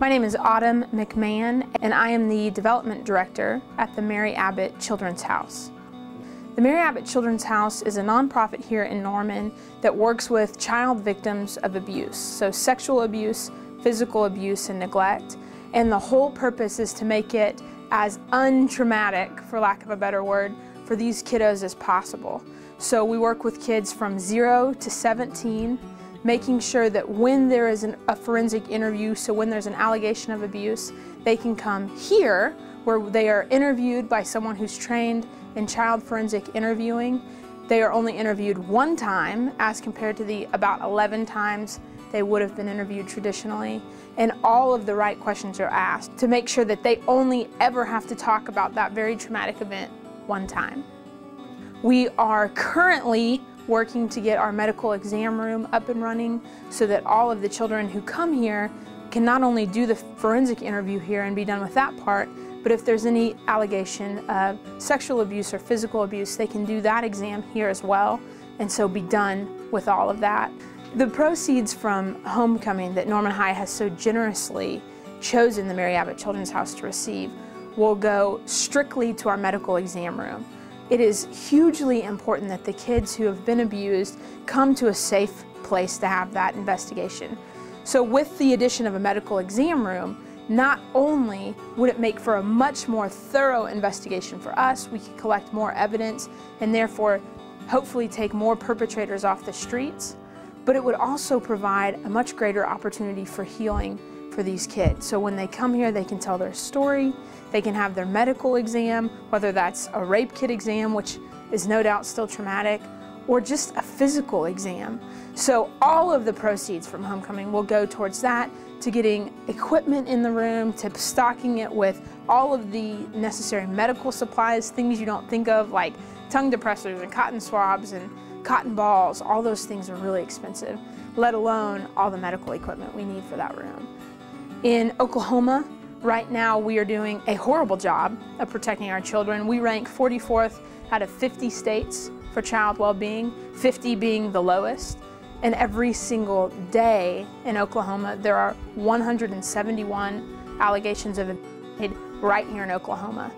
My name is Autumn McMahon, and I am the Development Director at the Mary Abbott Children's House. The Mary Abbott Children's House is a nonprofit here in Norman that works with child victims of abuse, so sexual abuse, physical abuse, and neglect. And the whole purpose is to make it as untraumatic, for lack of a better word, for these kiddos as possible. So we work with kids from 0 to 17, making sure that when there is a forensic interview, so when there's an allegation of abuse, they can come here where they are interviewed by someone who's trained in child forensic interviewing. They are only interviewed one time as compared to the about 11 times they would have been interviewed traditionally, and all of the right questions are asked to make sure that they only ever have to talk about that very traumatic event one time. We are currently working to get our medical exam room up and running so that all of the children who come here can not only do the forensic interview here and be done with that part, but if there's any allegation of sexual abuse or physical abuse, they can do that exam here as well, and so be done with all of that. The proceeds from homecoming that Norman High has so generously chosen the Mary Abbott Children's House to receive will go strictly to our medical exam room. It is hugely important that the kids who have been abused come to a safe place to have that investigation. So with the addition of a medical exam room, not only would it make for a much more thorough investigation for us, we could collect more evidence and therefore hopefully take more perpetrators off the streets, but it would also provide a much greater opportunity for healing for these kids. So when they come here, they can tell their story, they can have their medical exam, whether that's a rape kit exam, which is no doubt still traumatic, or just a physical exam. So all of the proceeds from homecoming will go towards that, to getting equipment in the room, to stocking it with all of the necessary medical supplies, things you don't think of like tongue depressors and cotton swabs and cotton balls. All those things are really expensive, let alone all the medical equipment we need for that room. In Oklahoma, right now we are doing a horrible job of protecting our children. We rank 44th out of 50 states for child well-being, 50 being the lowest. And every single day in Oklahoma, there are 171 allegations of abuse right here in Oklahoma.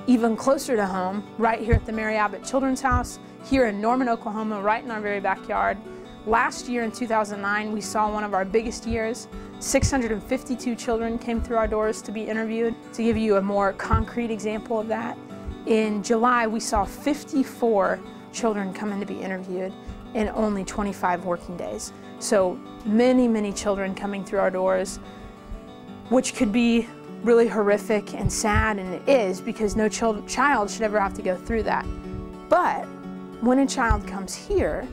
Even closer to home, right here at the Mary Abbott Children's House, here in Norman, Oklahoma, right in our very backyard. Last year in 2009, we saw one of our biggest years. 652 children came through our doors to be interviewed. To give you a more concrete example of that, in July, we saw 54 children come in to be interviewed in only 25 working days. So many, many children coming through our doors, which could be really horrific and sad, and it is, because no child should ever have to go through that. But when a child comes here,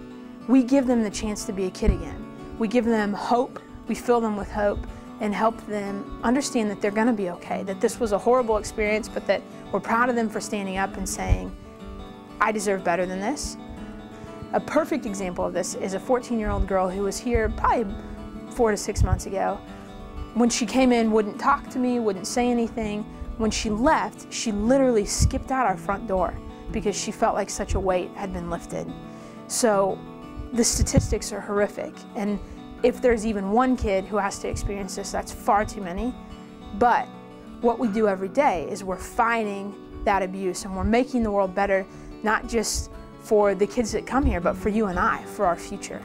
we give them the chance to be a kid again. We give them hope, we fill them with hope, and help them understand that they're gonna be okay, that this was a horrible experience, but that we're proud of them for standing up and saying, I deserve better than this. A perfect example of this is a 14-year-old girl who was here probably 4 to 6 months ago. When she came in, wouldn't talk to me, wouldn't say anything. When she left, she literally skipped out our front door because she felt like such a weight had been lifted. So the statistics are horrific, and if there's even one kid who has to experience this, that's far too many. But what we do every day is we're fighting that abuse, and we're making the world better, not just for the kids that come here, but for you and I, for our future.